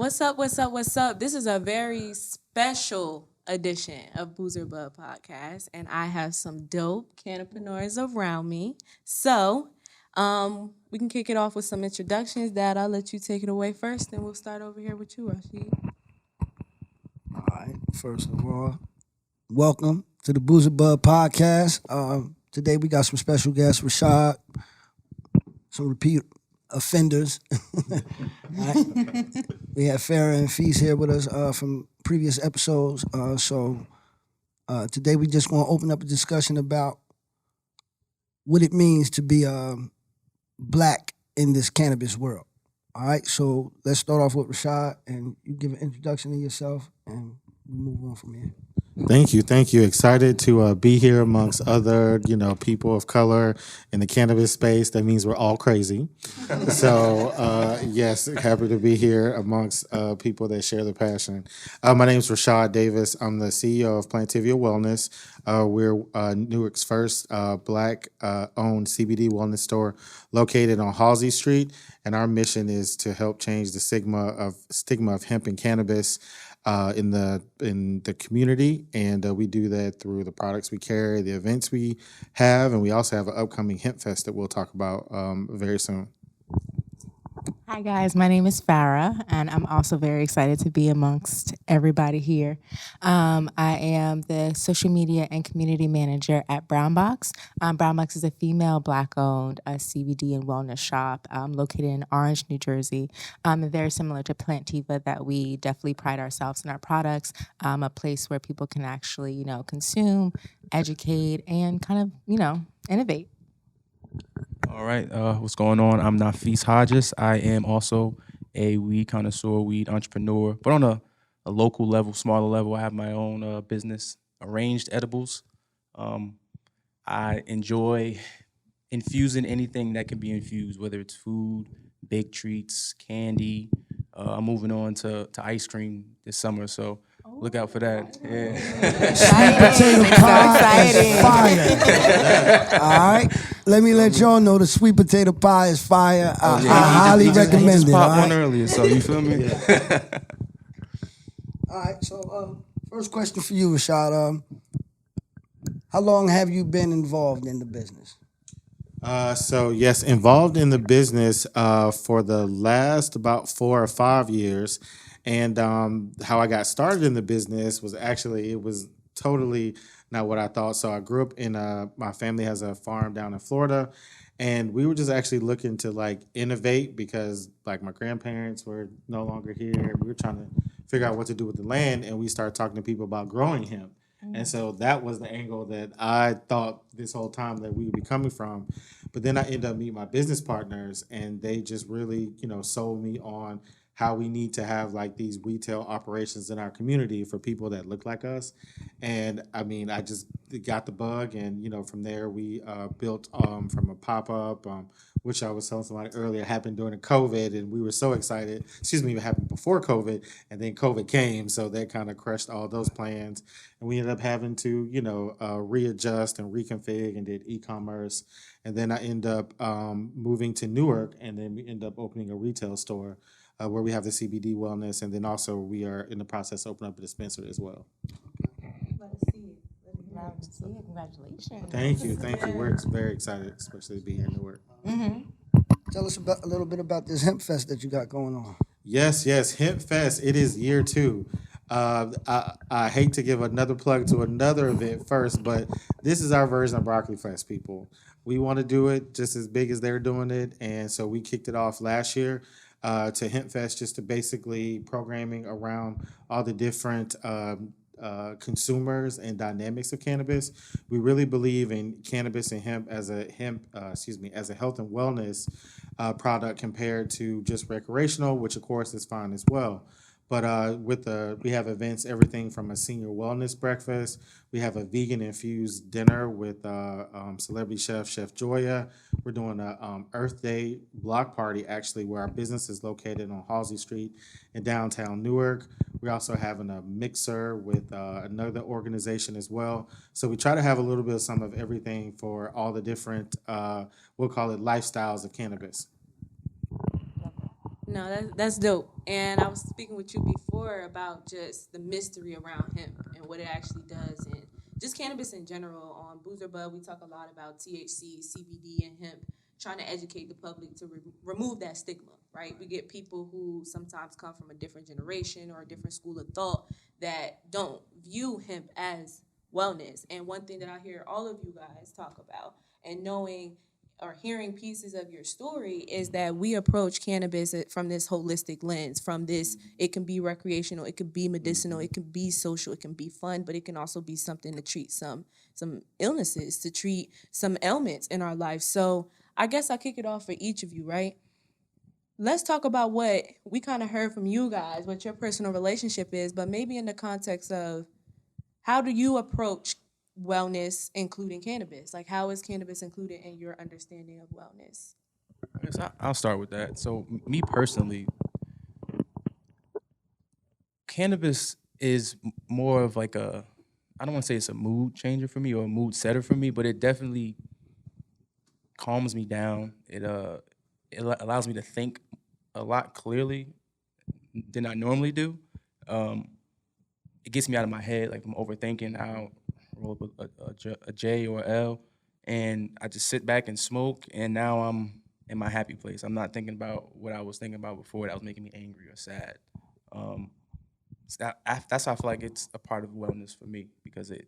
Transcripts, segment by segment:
What's up? What's up? What's up? This is a very special edition of Boozer Bud Podcast, and I have some dope cannabis around me. We can kick it off with some introductions. Dad, I'll let you take it away first, and we'll start over here with you, Rashid. All right. First of all, welcome to the Boozer Bud Podcast. Today we got some special guests, Rashad, some repeat offenders. All right. We have Farrah and Nafis here with us from previous episodes. Today we just want to open up a discussion about what it means to be black in this cannabis world. All right, so let's start off with Rashad, and you give an introduction to yourself, and we move on from here. Thank you. Excited to be here amongst other, people of color in the cannabis space. That means we're all crazy. So, yes, happy to be here amongst people that share the passion. My name is Rashad Davis. I'm the CEO of Plantivia Wellness. We're Newark's first black-owned CBD wellness store located on Halsey Street, and our mission is to help change the stigma of hemp and cannabis in the community, and we do that through the products we carry, the events we have, and we also have an upcoming Hemp Fest that we'll talk about very soon. Hi guys, my name is Farrah, and I'm also very excited to be amongst everybody here. I am the social media and community manager at Brown Box. Brown Box is a female Black-owned CBD and wellness shop located in Orange, New Jersey. And very similar to Plantivia, that we definitely pride ourselves in our products. A place where people can actually, consume, educate, and kind of, innovate. All right, what's going on? I'm Nafis Hodges. I am also a weed connoisseur, weed entrepreneur, but on a local level, smaller level. I have my own business, Arranged Edibles. I enjoy infusing anything that can be infused, whether it's food, baked treats, candy. I'm moving on to ice cream this summer, so look out for that. Yeah. Sweet potato pie is fire. All right. Let me let y'all know the sweet potato pie is fire. I highly recommend just it. popped All right? one earlier, so you feel me? All right. So, first question for you, Rashad. How long have you been involved in the business? Yes, involved in the business for the last about 4 or 5 years. And how I got started in the business was it was totally not what I thought. So I grew up my family has a farm down in Florida, and we were just actually looking to innovate because my grandparents were no longer here. We were trying to figure out what to do with the land, and we started talking to people about growing hemp. And so that was the angle that I thought this whole time that we would be coming from. But then I ended up meeting my business partners, and they just really, sold me on how we need to have these retail operations in our community for people that look like us. And I just got the bug, and from there we built from a pop-up, which I was telling somebody earlier happened during the COVID, and we were so excited. It happened before COVID, and then COVID came, so that kind of crushed all those plans, and we ended up having to readjust and reconfig, and did e-commerce, and then I ended up moving to Newark, and then we ended up opening a retail store where we have the CBD wellness, and then also we are in the process of opening up a dispensary as well. Let us see it. Congratulations. Thank you. We're very excited, especially to be here in Newark. Tell us a little bit about this Hemp Fest that you got going on. Yes, Hemp Fest. It is year 2. I hate to give another plug to another event first, but this is our version of Broccoli Fest, people. We want to do it just as big as they're doing it, and so we kicked it off last year to Hemp Fest, just to basically programming around all the different consumers and dynamics of cannabis. We really believe in cannabis and hemp as a health and wellness product compared to just recreational, which of course is fine as well. But we have events, everything from a senior wellness breakfast. We have a vegan infused dinner with celebrity Chef Joya. We're doing a Earth Day block party, actually, where our business is located on Halsey Street in downtown Newark. We're also having a mixer with another organization as well. So we try to have a little bit of some of everything for all the different, we'll call it lifestyles of cannabis. No, that's dope. And I was speaking with you before about just the mystery around hemp and what it actually does, and just cannabis in general. On Boozer Bud, we talk a lot about THC, CBD, and hemp, trying to educate the public to remove that stigma. Right? We get people who sometimes come from a different generation or a different school of thought that don't view hemp as wellness. And one thing that I hear all of you guys talk about, and knowing or hearing pieces of your story, is that we approach cannabis from this holistic lens. From this, it can be recreational, it could be medicinal, it can be social, it can be fun, but it can also be something to treat some illnesses, to treat some ailments in our life. So I guess I kick it off for each of you, right? Let's talk about what we kind of heard from you guys, what your personal relationship is, but maybe in the context of how do you approach wellness, including cannabis? Like, how is cannabis included in your understanding of wellness? I guess I'll start with that. So me personally, cannabis is more of like I don't want to say it's a mood changer for me or a mood setter for me, but it definitely calms me down. It allows me to think a lot clearly than I normally do. It gets me out of my head, like I'm overthinking. I'll roll up a J or a L, and I just sit back and smoke, and now I'm in my happy place. I'm not thinking about what I was thinking about before that was making me angry or sad. That's how I feel like it's a part of wellness for me, because it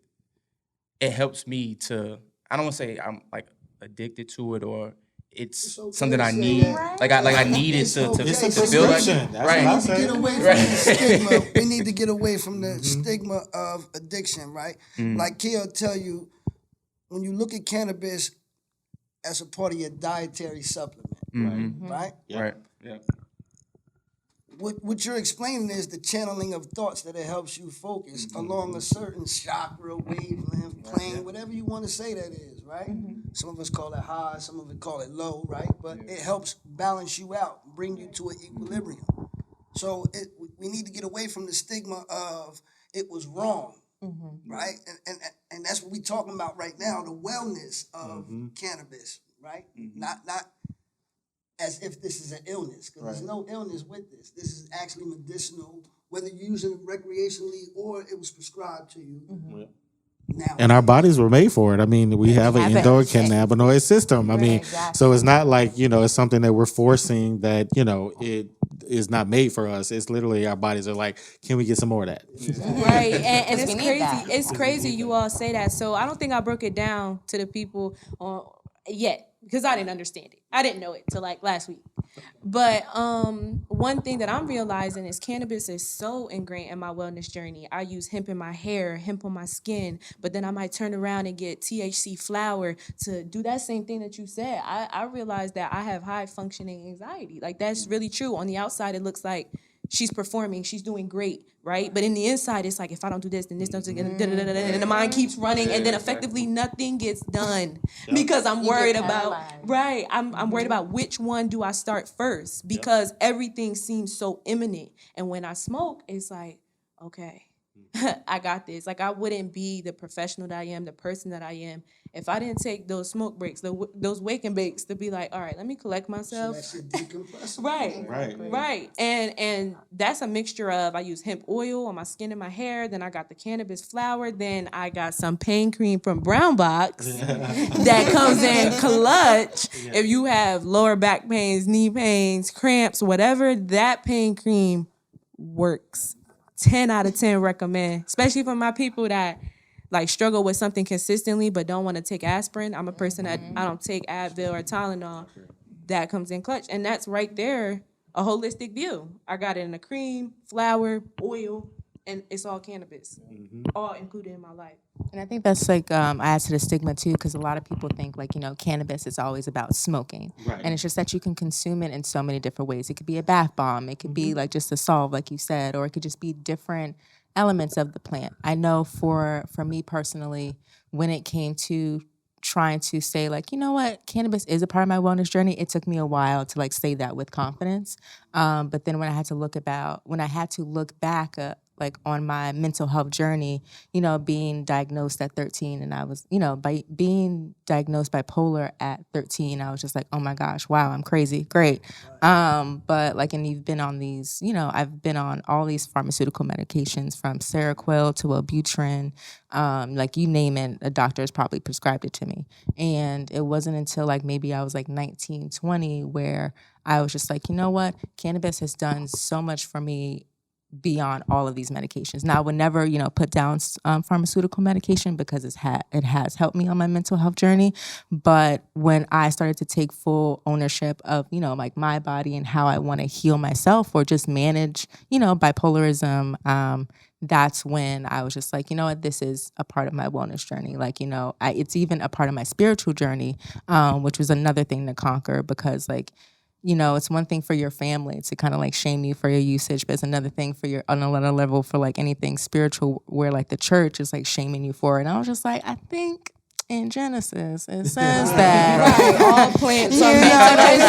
helps me to, I don't want to say I'm like addicted to it or it's okay something to I say need. that. Like I need it It's to okay. It's a feel like prescription. it. That's Right. what I We say. need to get away from the stigma. We need to get away from the stigma of addiction, right? Like Kia tell you, when you look at cannabis as a part of your dietary supplement, right? Yep. Right. Yeah. What you're explaining is the channeling of thoughts that it helps you focus along a certain chakra, wavelength, plane, whatever you want to say that is, right? Some of us call it high, some of us call it low, right? But it helps balance you out, bring you to an equilibrium. So we need to get away from the stigma of it was wrong, right? And that's what we're talking about right now, the wellness of cannabis, right? Not as if this is an illness, because there's no illness with this. This is actually medicinal, whether you're using it recreationally or it was prescribed to you. Now, And our bodies were made for it. I mean, we have an endocannabinoid system. I mean, so it's not like, it's something that we're forcing that, it is not made for us. It's literally our bodies are like, can we get some more of that? Right, and it's we need crazy. that. It's crazy you all say that. So I don't think I broke it down to the people yet, because I didn't understand it. I didn't know it till like last week. But one thing that I'm realizing is cannabis is so ingrained in my wellness journey. I use hemp in my hair, hemp on my skin, but then I might turn around and get THC flower to do that same thing that you said. I realized that I have high functioning anxiety. Like, that's really true. On the outside, it looks like she's performing, she's doing great, right? But in the inside, it's like, if I don't do this, then this doesn't get, and the mind keeps running, and then effectively nothing gets done because I'm worried about, right? I'm worried about which one do I start first, because everything seems so imminent. And when I smoke, it's like, okay, I got this. Like, I wouldn't be the professional that I am, the person that I am, if I didn't take those smoke breaks, those wake and bakes, to be like, all right, let me collect myself. So that shit decompress. Right. And that's a mixture of, I use hemp oil on my skin and my hair, then I got the cannabis flower, then I got some pain cream from Brown Box that comes in clutch. If you have lower back pains, knee pains, cramps, whatever, that pain cream works. 10 out of 10 recommend, especially for my people that like struggle with something consistently but don't want to take aspirin. I'm a person that I don't take Advil or Tylenol. That comes in clutch, and that's right there, a holistic view. I got it in a cream, flower, oil, and it's all cannabis, all included in my life. And I think that's like adds to the stigma too, because a lot of people think like, cannabis is always about smoking. Right. And it's just that you can consume it in so many different ways. It could be a bath bomb, it could be like just a solve, like you said, or it could just be different elements of the plant. I know for me personally, when it came to trying to say like, you know what, cannabis is a part of my wellness journey, it took me a while to like say that with confidence. But then when I had to look back like on my mental health journey, being diagnosed at 13, and I was, by being diagnosed bipolar at 13, I was just like, oh my gosh, wow, I'm crazy, great. But like, and you've been on these, I've been on all these pharmaceutical medications from Seroquel to Wellbutrin, like you name it, a doctor has probably prescribed it to me. And it wasn't until like maybe I was like 19, 20 where I was just like, you know what, cannabis has done so much for me beyond all of these medications. Now, I would never, put down pharmaceutical medication because it has helped me on my mental health journey. But when I started to take full ownership of, like my body and how I want to heal myself or just manage, bipolarism, that's when I was just like, you know what, this is a part of my wellness journey. Like, it's even a part of my spiritual journey, which was another thing to conquer because like, it's one thing for your family to kind of like shame you for your usage, but it's another thing for your, on another level for like anything spiritual where like the church is like shaming you for it. And I was just like, I think in Genesis it says that. Right, all plants are made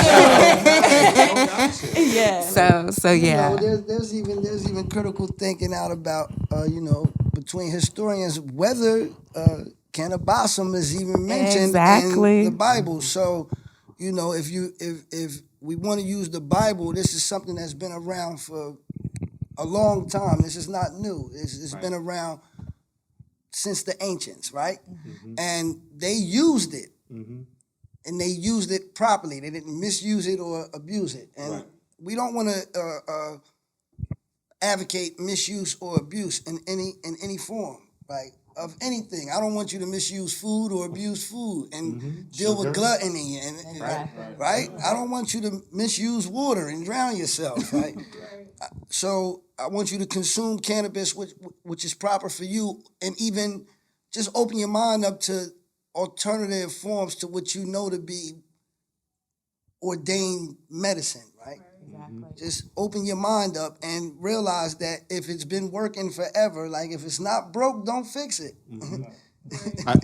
to yeah. So yeah. There's even critical thinking out about between historians whether cannabism is even mentioned in the Bible. So if we want to use the Bible, this is something that's been around for a long time. This is not new. It's been around since the ancients, right? Mm-hmm. And they used it, and they used it properly. They didn't misuse it or abuse it. And we don't want to advocate misuse or abuse in any form, like of anything. I don't want you to misuse food or abuse food and deal with gluttony and right. I don't want you to misuse water and drown yourself, right? So I want you to consume cannabis, which is proper for you, and even just open your mind up to alternative forms to what you know to be ordained medicine, right? Exactly. Just open your mind up and realize that if it's been working forever, like if it's not broke, don't fix it. I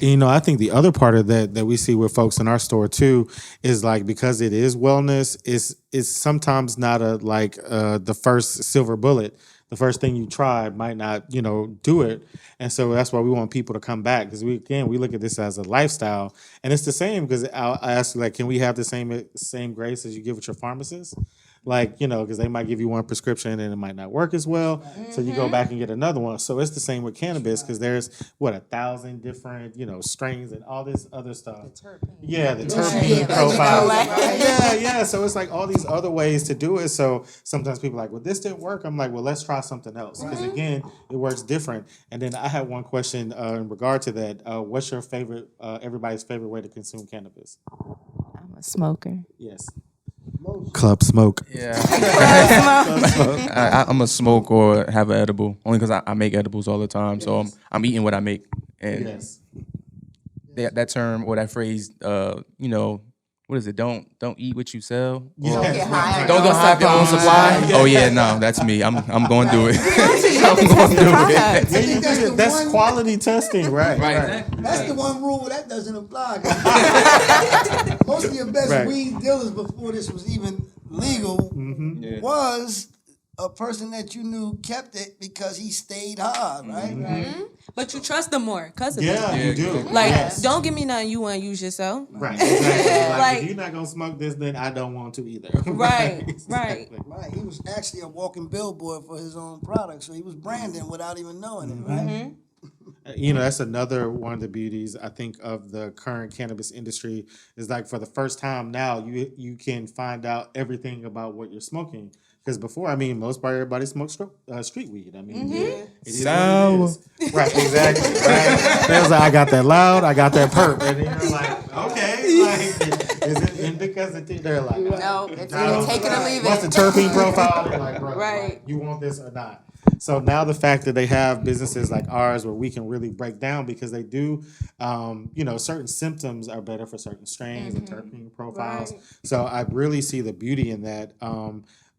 think the other part of that we see with folks in our store too is like because it is wellness, it's sometimes not the first silver bullet. The first thing you try might not, do it. And so that's why we want people to come back because we look at this as a lifestyle. And it's the same because I ask you, like, can we have the same grace as you give with your pharmacist? Like, because they might give you one prescription and it might not work as well. So you go back and get another one. So it's the same with cannabis because there's 1,000 different, strains and all this other stuff. The terpene profile. Yeah. So it's like all these other ways to do it. So sometimes people are like, well, this didn't work. I'm like, well, let's try something else. Because again, it works different. And then I had one question in regard to that. What's your favorite, everybody's favorite way to consume cannabis? I'm a smoker. Yes. Club smoke. Yeah. I'm a smoke or have an edible only because I make edibles all the time. So I'm eating what I make. And that term or that phrase, what is it? Don't eat what you sell. Don't get high. Don't go high your own supply. Oh yeah, no, that's me. I'm going to do it. I'm going to do it. That's quality testing, right? That's the one rule that doesn't apply. Most of your best weed dealers before this was even legal was a person that you knew kept it because he stayed hard, right? Mm-hmm. But you trust them more because of it. Yeah, you do. Like, don't give me nothing you want to use yourself. Right, exactly. Like, if you're not going to smoke this, then I don't want to either. Right. He was actually a walking billboard for his own product, so he was branding without even knowing it, right? That's another one of the beauties, I think, of the current cannabis industry is like for the first time now, you can find out everything about what you're smoking. Because before, everybody smoked street weed. It is what it is. Right, exactly. Right. They was like, I got that loud, I got that perp. And then you're like, okay, is it indica? They're like, no, it's either take it or leave it. What's the terpene profile? They're like, bro, right. You want this or not? So now the fact that they have businesses like ours where we can really break down because they do, certain symptoms are better for certain strains and terpene profiles. Right. So I really see the beauty in that.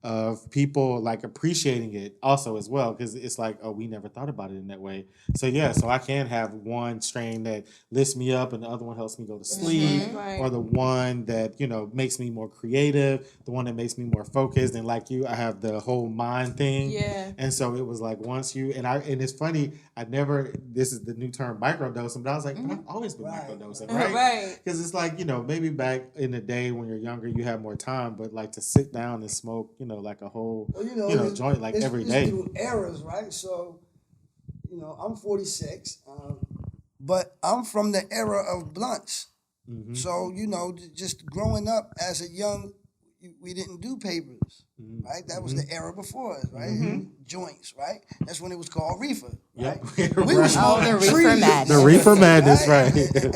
of people like appreciating it also as well, because it's like, oh, we never thought about it in that way. So yeah, so I can have one strain that lifts me up and the other one helps me go to sleep, Right. or the one that makes me more creative, the one that makes me more focused. And like you, I have the whole mind thing. Yeah. And so it was like once you and it's funny, I never, this is the new term, microdosing, but I was like, but I've always been microdosing, right? Right. Because it's like, maybe back in the day when you're younger, you have more time, but like to sit down and smoke, like a whole, joint like every day. It's through eras, right? So, I'm 46, but I'm from the era of blunts. Mm-hmm. So, just growing up as a young, we didn't do papers, right? That was the era before us, right? Joints, right? That's when it was called reefer, right? Yep. We were smoking the reefer trees. madness. The reefer madness, right?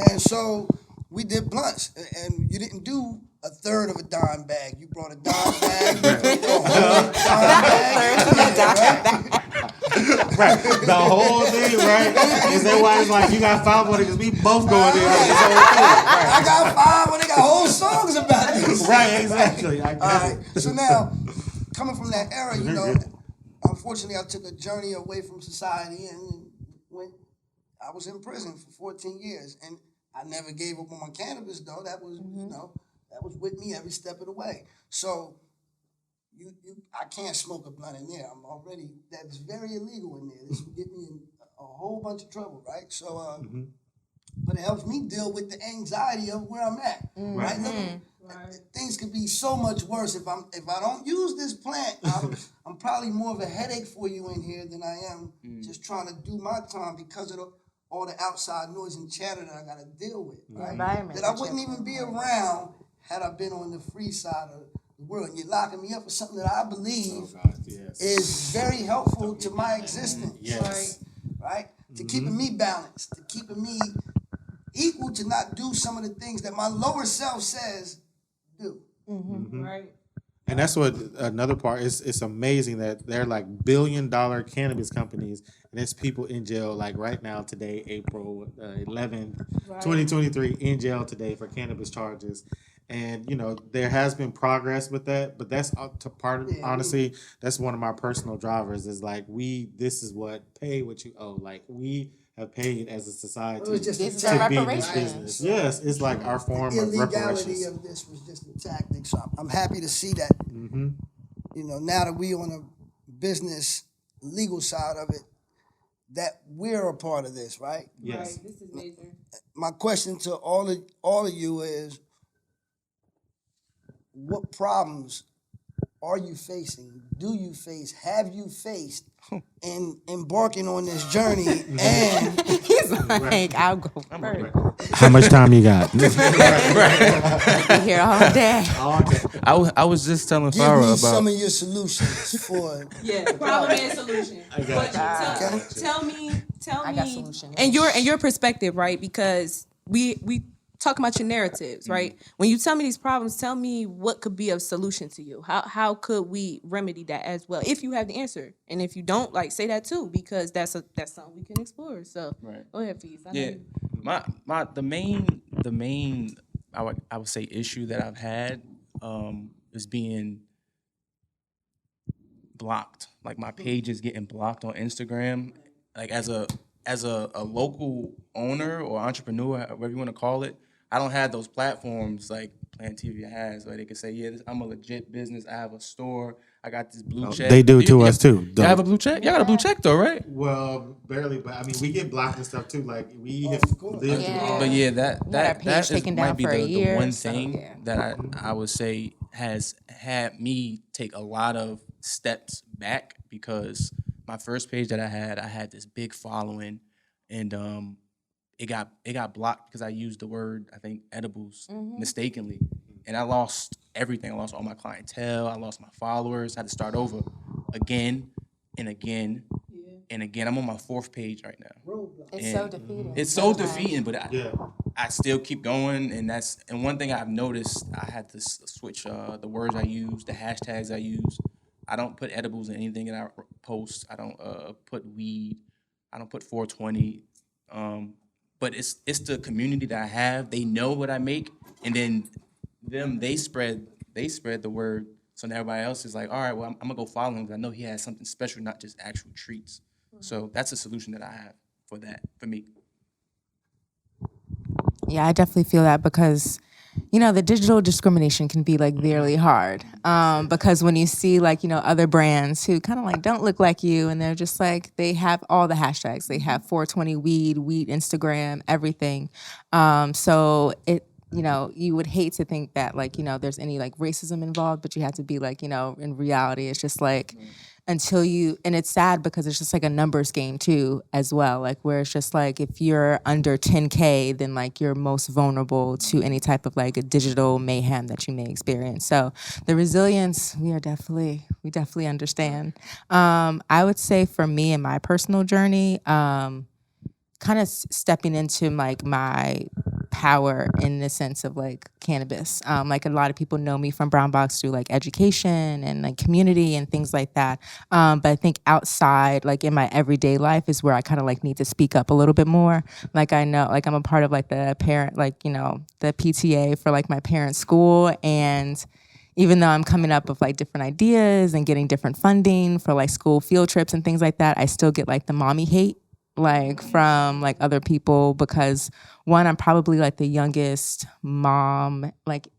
And so we did blunts, and you didn't do a third of a dime bag. You brought a dime bag, you put the whole dime bag. Right. The whole thing, right? Is that why it's like you got 5 on it because we both going in on this whole thing. Right. I got 5 when they got whole songs about this. Right, exactly. I All guess. right. So now, coming from that era, unfortunately, I took a journey away from society, and I was in prison for 14 years, and I never gave up on my cannabis, though. That was, that was with me every step of the way. So I can't smoke a blunt in there. That's very illegal in there. This will get me in a whole bunch of trouble, right? So, but it helps me deal with the anxiety of where I'm at, right? Things could be so much worse if I don't use this plant. I'm probably more of a headache for you in here than I am just trying to do my time because of all the outside noise and chatter that I got to deal with, right? Environment That I wouldn't even be around had I been on the free side of the world. And you're locking me up for something that I believe is very helpful to my existence, Yes. right? To keeping me balanced, to keeping me equal to not do some of the things that my lower self says do. Right. And that's what another part is. It's amazing that they're like billion-dollar cannabis companies, and there's people in jail like right now today, April 11th, 2023, in jail today for cannabis charges. And there has been progress with that, but that's honestly, that's one of my personal drivers. Is like this is what pay what you owe. Like we have paid as a society It was just This is a a to be in reparations. this business. Yes, it's like our form the of illegality reparations. of this was just a tactic. So I'm happy to see that. Now that we on a business legal side of it, that we're a part of this, right? Yes. Right. This is major. My question to all of you is, what problems are you facing? Do you face? Have you faced in embarking on this journey? And He's like, I'll go first. How much time you got? Be here all day. I was just telling give me Farrah some about. of your solutions for. Yeah. Problem and solution. But tell me. I got solutions. And your perspective, right? Because we talk about your narratives, right? When you tell me these problems, tell me what could be a solution to you. How could we remedy that as well? If you have the answer, and if you don't, like say that too, because that's something we can explore. So go ahead, Fees. Yeah, the main I would say issue that I've had is being blocked. Like my page is getting blocked on Instagram. Like as a local owner or entrepreneur, whatever you want to call it, I don't have those platforms like Plantivia has, where they can say, yeah, I'm a legit business. I have a store. I got this blue check. They do to us too. You have a blue check? Y'all got a blue check though, right? Well, barely, but I mean, we get blocked and stuff too. Like we have lived through all But yeah, that our page taken down might be for a the year, one so, thing yeah. that I would say has had me take a lot of steps back, because my first page that I had this big following, and it got blocked because I used the word, I think, edibles mistakenly, and I lost everything. I lost all my clientele. I lost my followers. I had to start over again and again and again. I'm on my 4th page right now. It's so defeating. It's so defeating, but I still keep going, and one thing I've noticed, I had to switch the words I use, the hashtags I use. I don't put edibles in anything that I post. I don't put weed. I don't put 420. But it's the community that I have. They know what I make, and then they spread the word So now everybody else is like, all right, well, I'm gonna go follow him because I know he has something special, not just actual treats. So that's a solution that I have for that, for me. Yeah, I definitely feel that because, the digital discrimination can be like really hard. Because when you see like, other brands who kind of like don't look like you and they're just like, they have all the hashtags. They have 420 weed Instagram, everything. So you would hate to think that like, there's any like racism involved, but you have to be like, in reality, it's just like, and it's sad because it's just like a numbers game too as well, like where it's just like if you're under 10K, then like you're most vulnerable to any type of like a digital mayhem that you may experience. So the resilience, we definitely understand. I would say for me in my personal journey, kind of stepping into like my power in the sense of like cannabis. Like a lot of people know me from Brown Box through like education and like community and things like that. But I think outside, like in my everyday life is where I kind of like need to speak up a little bit more. Like I know, like I'm a part of like the parent, like, the PTA for like my parents' school. And even though I'm coming up with like different ideas and getting different funding for like school field trips and things like that, I still get like the mommy hate like from like other people because one, I'm probably like the youngest mom like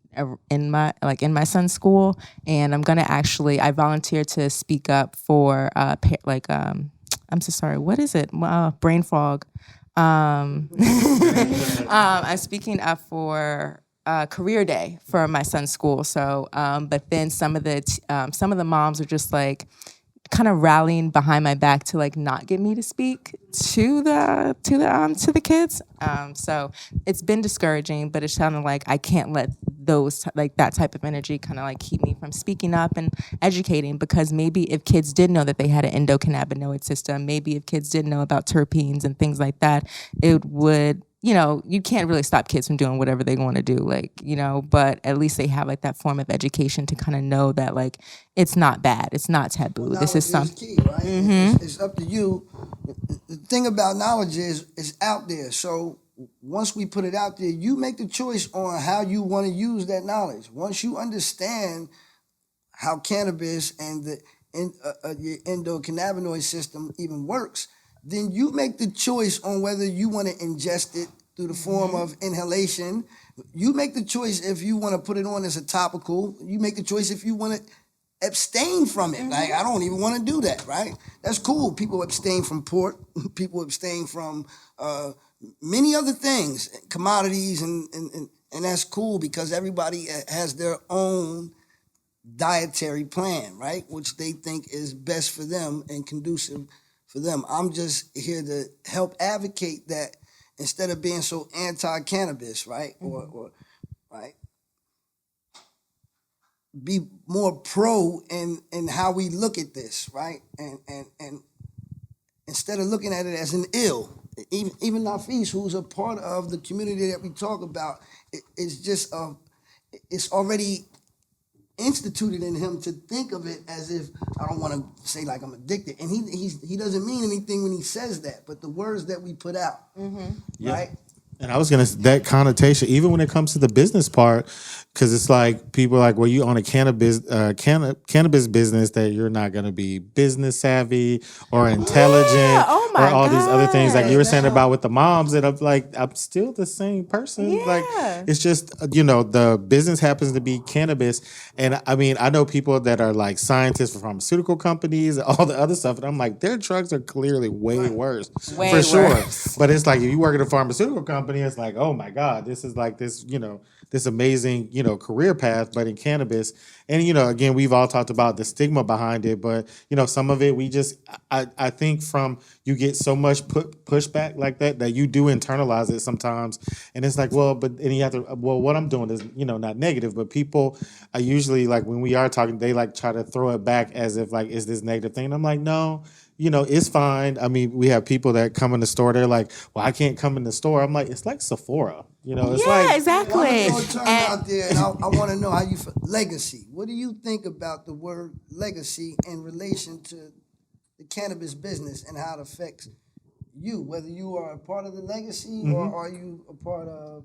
in my son's school, and I volunteered to speak up for I'm so sorry, what is it? Brain fog. I'm speaking up for career day for my son's school. So, but then some of the moms are just like kind of rallying behind my back to like not get me to speak to the kids. So it's been discouraging, but it's kind of like I can't let that type of energy kind of like keep me from speaking up and educating, because maybe if kids did know that they had an endocannabinoid system, maybe if kids did know about terpenes and things like that, it would, you can't really stop kids from doing whatever they want to do, like, but at least they have like that form of education to kind of know that like it's not bad, it's not taboo. Well, this is knowledge something. key, right? It's up to you. The thing about knowledge is it's out there. So once we put it out there, you make the choice on how you want to use that knowledge. Once you understand how cannabis and your endocannabinoid system even works, then you make the choice on whether you want to ingest it through the form of inhalation. You make the choice if you want to put it on as a topical. You make the choice if you want to abstain from it. Like, I don't even want to do that, right? That's cool. People abstain from pork. People abstain from many other things, commodities, and that's cool because everybody has their own dietary plan, right? Which they think is best for them and conducive for them. I'm just here to help advocate that instead of being so anti-cannabis, right? Or right? Be more pro in how we look at this, right? And instead of looking at it as an ill, even Nafis, who's a part of the community that we talk about, it's just it's already instituted in him to think of it as if, I don't want to say like I'm addicted, and he doesn't mean anything when he says that, but the words that we put out, right? And I was that connotation, even when it comes to the business part, because it's like people are like, well, you own a cannabis business, that you're not going to be business savvy or intelligent, Oh or my all these other things like you were saying God. about with the moms. And I'm like, I'm still the same person. Yeah. Like, it's just, the business happens to be cannabis. And I mean, I know people that are like scientists for pharmaceutical companies and all the other stuff. And I'm like, their drugs are clearly way worse, Way for sure. worse. But it's like, if you work at a pharmaceutical company, it's like, oh my God, this is like this, this amazing, career path, but in cannabis. And, again, we've all talked about the stigma behind it, but, some of it, I think from, you get so much pushback like that you do internalize it sometimes. And it's like, well, but, and you have to, well, what I'm doing is, not negative, but people are usually like, when we are talking, they like try to throw it back as if like, is this negative thing? And I'm like, no, it's fine. I mean, we have people that come in the store, they're like, well, I can't come in the store. I'm like, it's like Sephora. It's Yeah, like, exactly. I'm gonna throw a term out there, and I want to know how you feel. Legacy. What do you think about the word legacy in relation to the cannabis business and how it affects you? Whether you are a part of the legacy or are you a part of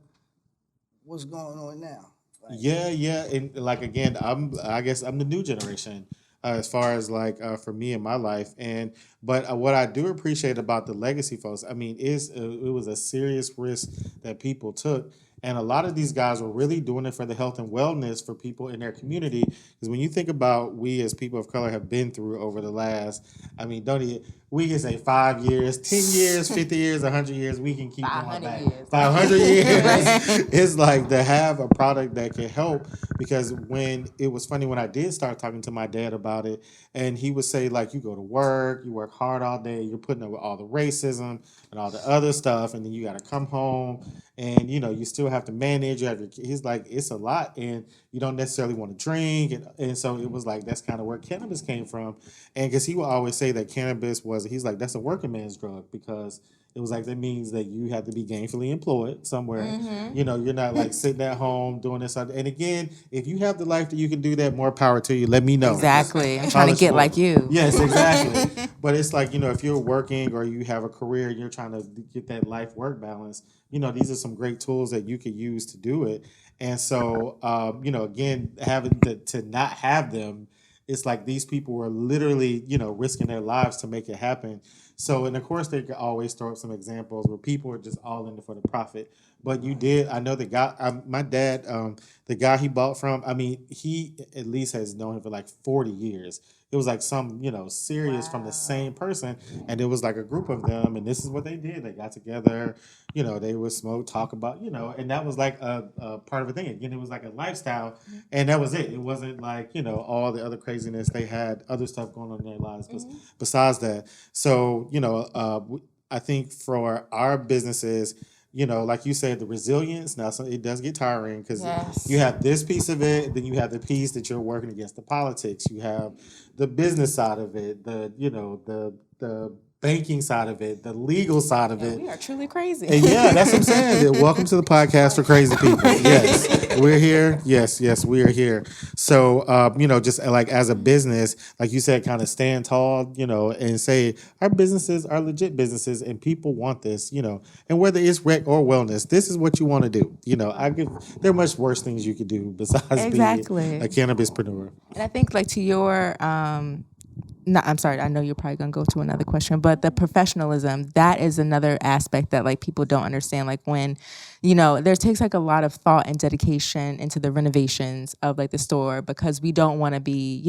what's going on now? Yeah, and like again, I guess I'm the new generation as far as like for me in my life, and but what I do appreciate about the legacy folks, I mean, it was a serious risk that people took. And a lot of these guys were really doing it for the health and wellness for people in their community. Because when you think about we as people of color have been through over the last, I mean, we can say 5 years, 10 years, 50 years, 100 years. We can keep going 500 back. years. 500 years. It's like to have a product that can help. Because when it was funny when I did start talking to my dad about it, and he would say like, you go to work, you work hard all day, you're putting up with all the racism and all the other stuff, and then you got to come home and you still have to manage. You have he's like, it's a lot, and you don't necessarily want to drink, and so it was like that's kind of where cannabis came from, and because he would always say that cannabis he's like that's a working man's drug because it was like that means that you have to be gainfully employed somewhere. You're not like sitting at home doing this. And again, if you have the life that you can do that, more power to you. Let me know. Exactly. I'm trying to get like you. Yes, exactly. But it's like, if you're working or you have a career and you're trying to get that life work balance, these are some great tools that you could use to do it. And so, again, having to not have them, it's like these people were literally, risking their lives to make it happen. So, and of course, they could always throw up some examples where people are just all in it for the profit. But I know the guy, my dad, the guy he bought from, I mean, he at least has known him for like 40 years. It was like some, serious from the same person. And it was like a group of them. And this is what they did. They got together, they would smoke, talk about, and that was like a part of a thing. Again, it was like a lifestyle. And that was it. It wasn't like, all the other craziness. They had other stuff going on in their lives besides that. So, I think for our businesses, like you said, the resilience. Now, it does get tiring because you have this piece of it, then you have the piece that you're working against the politics. You have the business side of it, the banking side of it, the legal side of it. We are truly crazy. And yeah, that's what I'm saying. Welcome to the podcast for crazy people. Yes, we're here. Yes, we are here. So, just like as a business, like you said, kind of stand tall, and say our businesses are legit businesses and people want this, and whether it's rec or wellness, this is what you want to do. There are much worse things you could do besides being a cannabispreneur. And I think like to your, no, I'm sorry. I know you're probably gonna go to another question, but the professionalism, that is another aspect that like people don't understand. Like when, there takes like a lot of thought and dedication into the renovations of like the store because we don't want to be,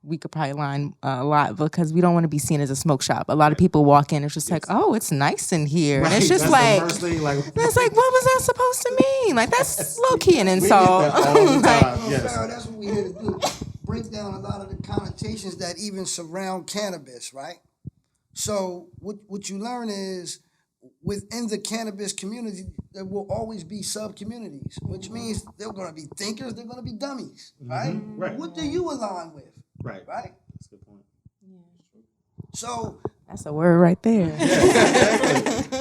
we could probably line a lot because we don't want to be seen as a smoke shop. A lot of people walk in, it's just like, oh, it's nice in here, and it's just that's it's like, what was that supposed to mean? Like that's low key an insult. That's what we here to do. Break down a lot of the connotations that even surround cannabis, right? So what you learn is within the cannabis community, there will always be sub-communities, which means they're going to be thinkers, they're going to be dummies, right? Mm-hmm. Right. What do you align with? Right. Right? That's a good point. So that's a word right there.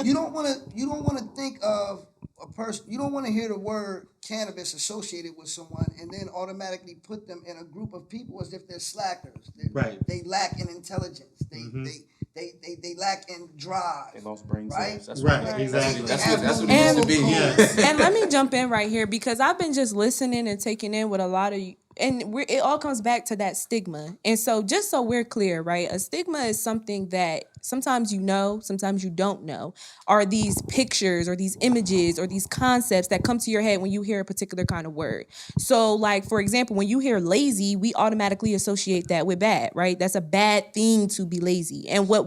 you don't want to think of a person. You don't want to hear the word cannabis associated with someone and then automatically put them in a group of people as if they're slackers. They lack in intelligence. They lack in drive. They lost brain right? cells. That's Right. Exactly. That's what it needs to be. Yes. And let me jump in right here because I've been just listening and taking in what a lot of it all comes back to that stigma. And so just so we're clear, right? A stigma is something that sometimes sometimes you don't know, are these pictures or these images or these concepts that come to your head when you hear a particular kind of word. So like, for example, when you hear lazy, we automatically associate that with bad, right? That's a bad thing to be lazy. And what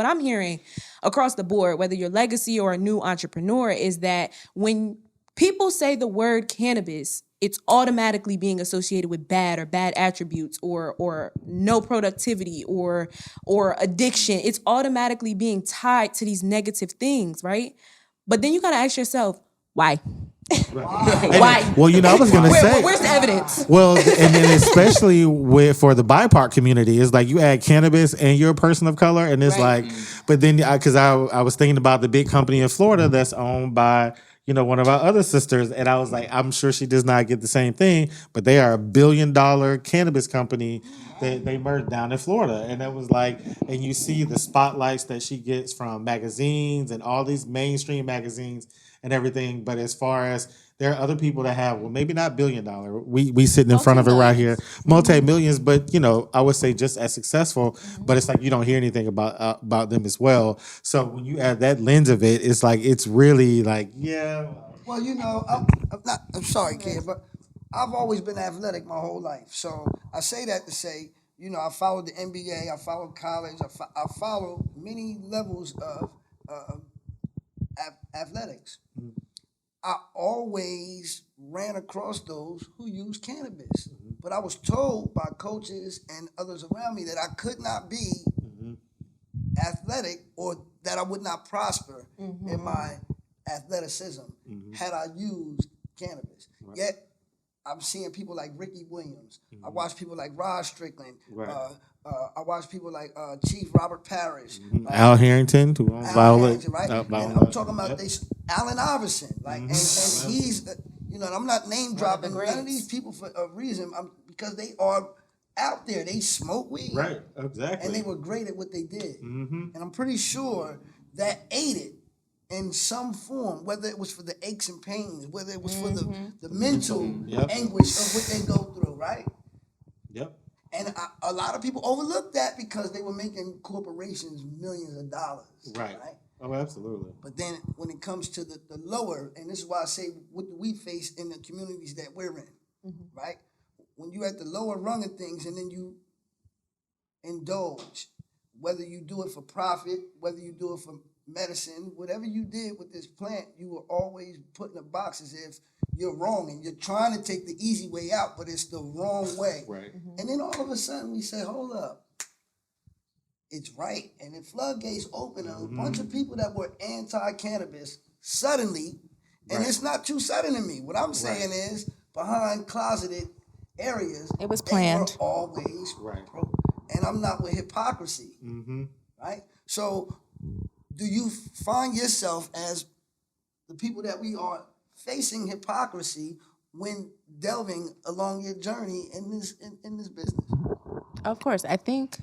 I'm hearing across the board, whether you're legacy or a new entrepreneur, is that when people say the word cannabis, it's automatically being associated with bad or bad attributes or no productivity or addiction. It's automatically being tied to these negative things, right? But then you gotta ask yourself, why? Why? Well, I was gonna say, where's the evidence? well, and then especially for the BIPOC community, it's like you add cannabis and you're a person of color, and it's Right. like, but then because I was thinking about the big company in Florida that's owned by one of our other sisters, and I was like, I'm sure she does not get the same thing, but they are $1 billion cannabis company. They merged down in Florida, and it was like, and you see the spotlights that she gets from magazines and all these mainstream magazines and everything. But as far as There are other people that have, well, maybe not $1 billion. We sitting in front of it right here, Multi-millions. multi-millions, but I would say just as successful. But it's like you don't hear anything about them as well. So when you add that lens of it, it's like it's really like, yeah. Well, I'm sorry, kid, but I've always been athletic my whole life. So I say that to say, I followed the NBA, I followed college, I followed many levels of athletics. I always ran across those who used cannabis. But I was told by coaches and others around me that I could not be athletic, or that I would not prosper in my athleticism had I used cannabis. Right. Yet I'm seeing people like Ricky Williams. I watch people like Rod Strickland. Right. I watch people like Chief Robert Parrish. Al Harrington, who owns Violet. Right? And I'm talking about Allen Iverson. Like, and he's, and I'm not name dropping none of these people for a reason. Because they are out there. They smoke weed. Right, exactly. And they were great at what they did. And I'm pretty sure that aided in some form, whether it was for the aches and pains, whether it was for the mental anguish of what they go through, right? Yep. And a lot of people overlooked that because they were making corporations millions of dollars. Right. Oh, absolutely. But then when it comes to the lower, and this is why I say what do we face in the communities that we're in, right? When you're at the lower rung of things and then you indulge, whether you do it for profit, whether you do it for medicine, whatever you did with this plant, you were always put in a box as if you're wrong and you're trying to take the easy way out, but it's the wrong way. Right. And then all of a sudden we say, hold up, it's right. And the floodgates open, and a bunch of people that were anti-cannabis suddenly, and it's not too sudden to me. What I'm saying is, behind closeted areas, it was planned. They were always and I'm not with hypocrisy, right? So do you find yourself as the people that we are facing hypocrisy when delving along your journey in this business? Of course. I think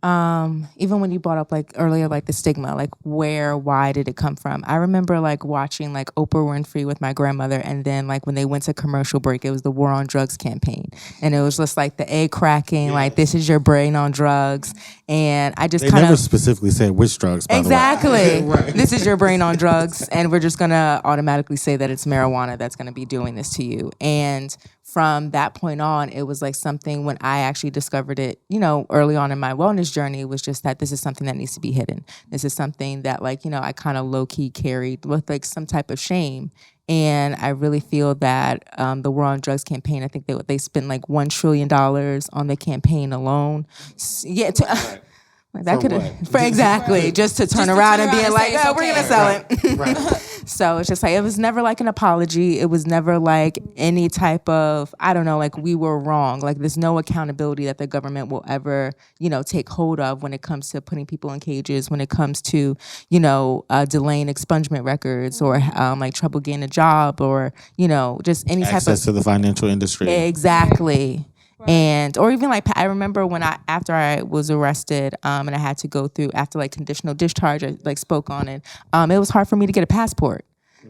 even when you brought up like earlier, like the stigma, like why did it come from? I remember like watching like Oprah Winfrey with my grandmother, and then like when they went to commercial break, it was the War on Drugs campaign, and it was just like the egg cracking, like this is your brain on drugs, and I just they never specifically said which drugs. By exactly, the way. This is your brain on drugs, and we're just gonna automatically say that it's marijuana that's gonna be doing this to you, and from that point on, it was like something when I actually discovered it, early on in my wellness journey, it was just that this is something that needs to be hidden. This is something that I kind of low key carried with like some type of shame. And I really feel that the War on Drugs campaign, I think they spent like $1 trillion on the campaign alone. Yeah. That could exactly just to turn around and be like, oh, we're gonna sell it. Right. So it's just like it was never like an apology. It was never like any type of like we were wrong. Like there's no accountability that the government will ever take hold of when it comes to putting people in cages. When it comes to delaying expungement records or like trouble getting a job or just any type of access to the financial industry. Exactly. And or even like I remember when after I was arrested and I had to go through after like conditional discharge, I like spoke on it. It was hard for me to get a passport.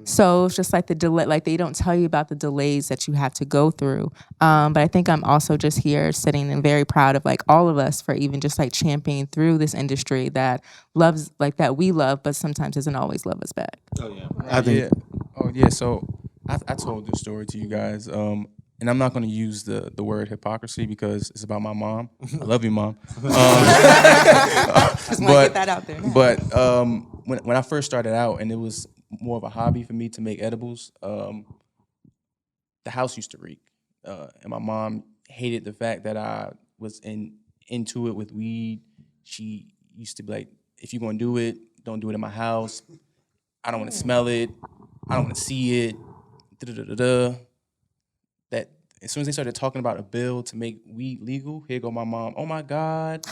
So it's just like the delay, like they don't tell you about the delays that you have to go through. But I think I'm also just here sitting and very proud of like all of us for even just like championing through this industry that loves like that we love, but sometimes doesn't always love us back. Oh yeah, I think. Oh yeah. So I told this story to you guys. And I'm not going to use the word hypocrisy because it's about my mom. I love you, Mom. Just want to get that out there. But when I first started out, and it was more of a hobby for me to make edibles, the house used to reek. And my mom hated the fact that I was into it with weed. She used to be like, if you're going to do it, don't do it in my house. I don't want to smell it. I don't want to see it. Da-da-da-da-da. That as soon as they started talking about a bill to make weed legal, here go my mom. Oh my God,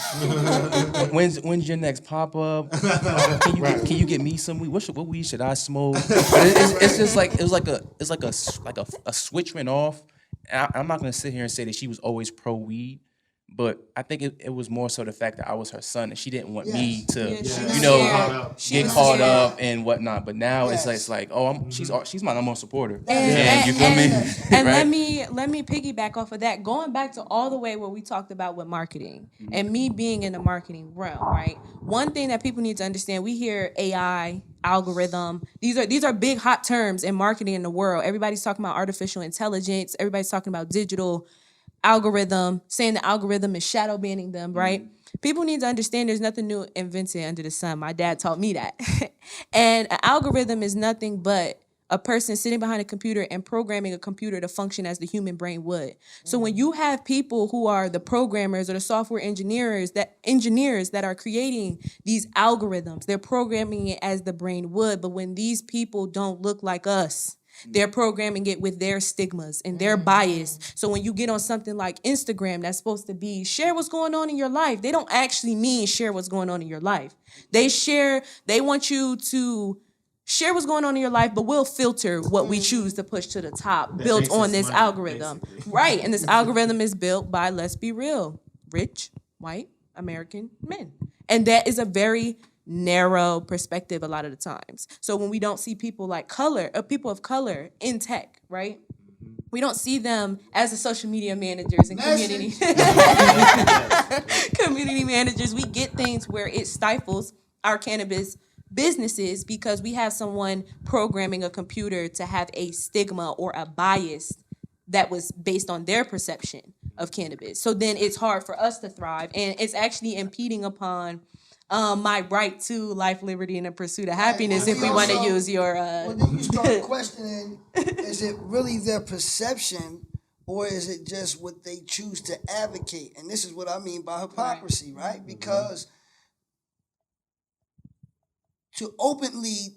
when's your next pop up? Can you get me some weed? What weed should I smoke? But it's just like it's like a switch went off. And I'm not gonna sit here and say that she was always pro weed, But I think it was more so the fact that I was her son and she didn't want me to, Yeah, she was you know, scared. She get was caught scared. up and whatnot. But now Yes. it's like, oh, she's my number one supporter. And, You feel me? and Right? let me piggyback off of that. Going back to all the way where we talked about with marketing and me being in the marketing realm, right? One thing that people need to understand, we hear AI, algorithm. These are big hot terms in marketing in the world. Everybody's talking about artificial intelligence. Everybody's talking about digital algorithm, saying the algorithm is shadow banning them, right? People need to understand there's nothing new invented under the sun. My dad taught me that. And an algorithm is nothing but a person sitting behind a computer and programming a computer to function as the human brain would. So when you have people who are the programmers or the software engineers that are creating these algorithms, they're programming it as the brain would. But when these people don't look like us, they're programming it with their stigmas and their bias. So when you get on something like Instagram that's supposed to be share what's going on in your life, they don't actually mean share what's going on in your life. They want you to share what's going on in your life, but we'll filter what we choose to push to the top, built makes on us this money, algorithm. basically. Right. And this algorithm is built by, let's be real, rich, white, American men. And that is a very narrow perspective a lot of the times. So when we don't see people people of color in tech, right? We don't see them as the social media managers and community managers. We get things where it stifles our cannabis businesses because we have someone programming a computer to have a stigma or a bias that was based on their perception of cannabis. So then it's hard for us to thrive, and it's actually impeding upon my right to life, liberty, and the pursuit of happiness. Well, If we want to use your, well, then you start questioning: is it really their perception, or is it just what they choose to advocate? And this is what I mean by hypocrisy, right? Because to openly,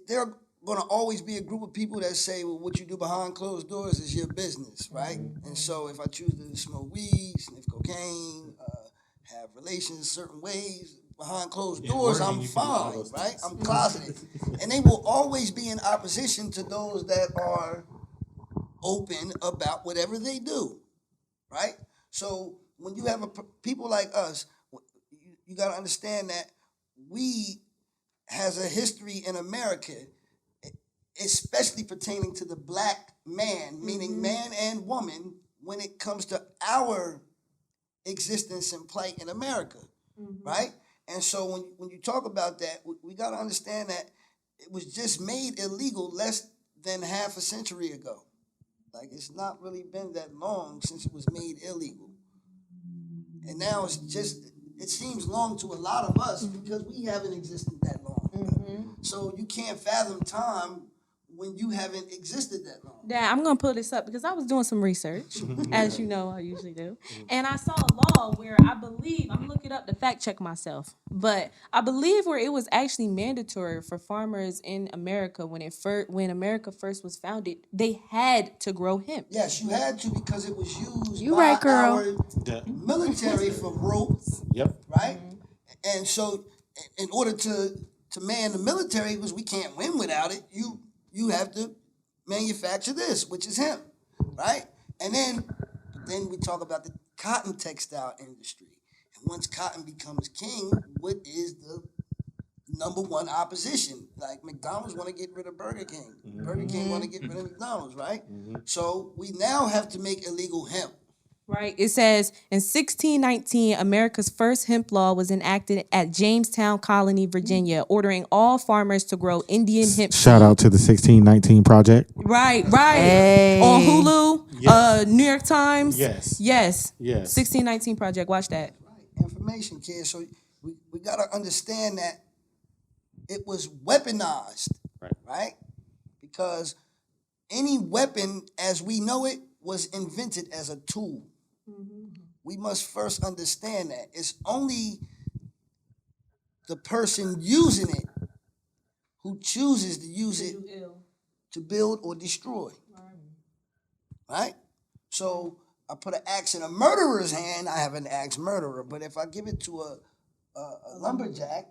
there are going to always be a group of people that say, well, what you do behind closed doors is your business, right? And so if I choose to smoke weed, sniff cocaine, have relations certain ways behind closed doors, I'm fine, right? I'm closeted. And they will always be in opposition to those that are open about whatever they do, right? So when you have people like us, you got to understand that we has a history in America, especially pertaining to the black man, meaning man and woman, when it comes to our existence and plight in America, right? And so when you talk about that, we got to understand that it was just made illegal less than half a century ago. Like, it's not really been that long since it was made illegal. And now it seems long to a lot of us because we haven't existed that long. So you can't fathom time when you haven't existed that long. Dad, I'm going to pull this up because I was doing some research, as you know I usually do. And I saw a law where I believe, I'm going to look it up to fact check myself, but I believe where it was actually mandatory for farmers in America when America first was founded, they had to grow hemp. Yes, you had to because it was used You by right, girl. our military for rope, right? And so in order to man the military, because we can't win without it, you have to manufacture this, which is hemp, right? And then we talk about the cotton textile industry. And once cotton becomes king, what is the number one opposition? Like, McDonald's want to get rid of Burger King. Burger King want to get rid of McDonald's, right? So we now have to make illegal hemp. Right. It says in 1619, America's first hemp law was enacted at Jamestown Colony, Virginia, ordering all farmers to grow Indian hemp. Shout out to the 1619 Project. Right. Hey. On Hulu, Yes. New York Times. Yes. 1619 Project. Watch that. Right. Information, kids. So we got to understand that it was weaponized, right? Because any weapon as we know it was invented as a tool. We must first understand that. It's only the person using it who chooses to use it to build or destroy. Right? So I put an axe in a murderer's hand, I have an axe murderer. But if I give it to a lumberjack,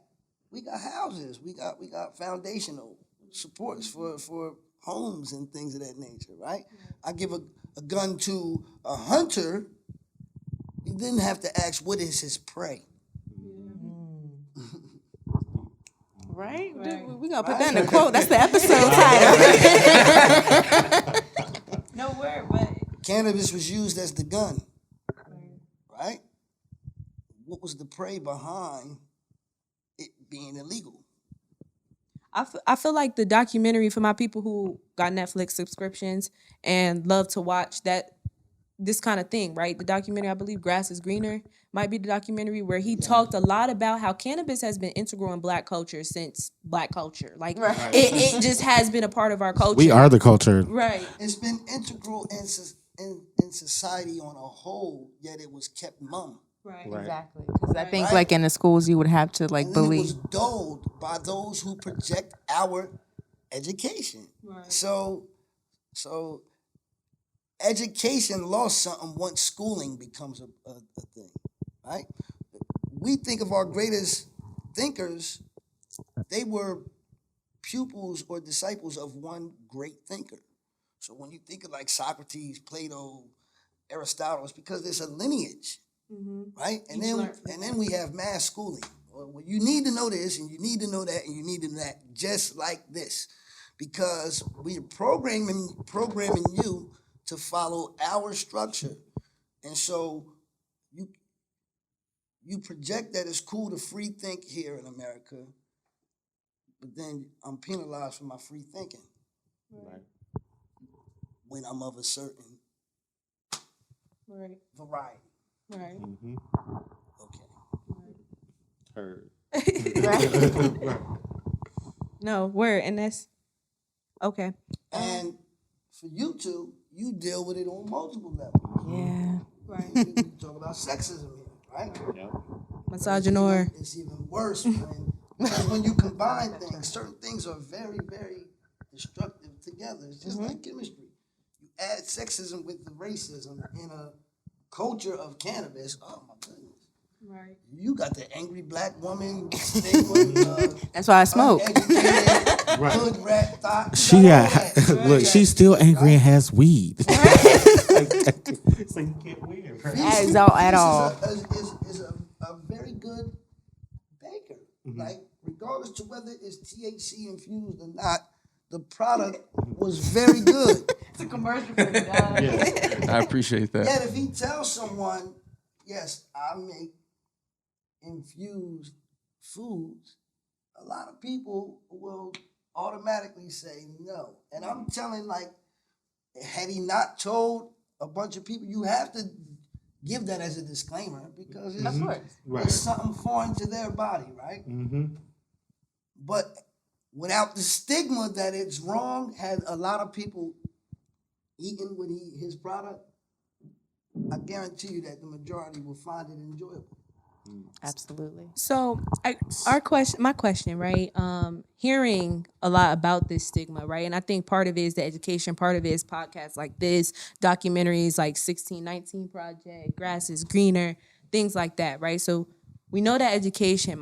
we got houses, we got foundational supports for homes and things of that nature, right? I give a gun to a hunter, You didn't have to ask what is his prey. Right? Right. We're going to put that in a quote. That's the episode title. No word, but Cannabis was used as the gun, right? What was the prey behind it being illegal? I feel like the documentary for my people who got Netflix subscriptions and love to watch this kind of thing, right? The documentary, I believe Grass is Greener, might be the documentary where he talked a lot about how cannabis has been integral in Black culture since Black culture. Like it just has been a part of our culture. We are the culture. Right. It's been integral in society on a whole, yet it was kept mum. Right. Exactly. Because I think, Right. like, in the schools, you would have to, like, And then it believe. was dulled by those who project our education. Right. So education lost something once schooling becomes a thing, right? We think of our greatest thinkers, they were pupils or disciples of one great thinker. So when you think of like Socrates, Plato, Aristotle, it's because there's a lineage, right? And then we have mass schooling. Well, you need to know this, and you need to know that, and you need to know that, just like this, because we're programming you to follow our structure, and so you project that it's cool to free think here in America, but then I'm penalized for my free thinking when I'm of a certain variety. Right. Okay. Heard. No word, and that's okay. And for you two, you deal with it on multiple levels. Yeah. Right. We talk about sexism here, right? Yep. Misogynoir. It's even worse when you combine things. Certain things are very, very destructive together. It's just like chemistry. You add sexism with the racism in a culture of cannabis. Oh my goodness. Right. You got the angry Black woman stigma. That's why I smoke. Uneducated, hood rat thought. She look. She's still angry and has weed. It's like you can't win. Right? At all. Is a very good baker. Like, regardless to whether it's THC infused or not, the product was very good. It's a commercial for the dog. Yeah. I appreciate that. Yet if he tells someone, yes, I make infused foods, a lot of people will automatically say no. And I'm telling, like, had he not told a bunch of people, you have to give that as a disclaimer because it's something foreign to their body, right? But without the stigma that it's wrong, had a lot of people eaten with his product, I guarantee you that the majority will find it enjoyable. Absolutely. So, my question, right? Hearing a lot about this stigma, right? And I think part of it is the education, part of it is podcasts like this, documentaries like 1619 Project, Grass is Greener, things like that, right? So we know that education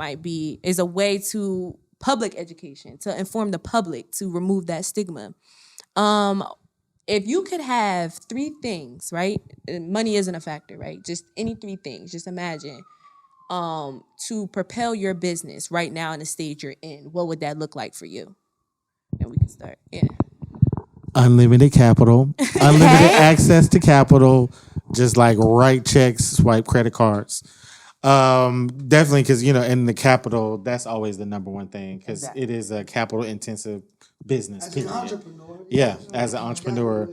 is a way to public education, to inform the public, to remove that stigma. If you could have three things, right? Money isn't a factor, right? Just any three things. Just imagine. To propel your business right now in the stage you're in, what would that look like for you? And we can start. Yeah. Unlimited capital, unlimited access to capital, just like write checks, swipe credit cards. Definitely, because in the capital, that's always the number one thing because it is a capital intensive business. As an entrepreneur. Yeah, as an entrepreneur.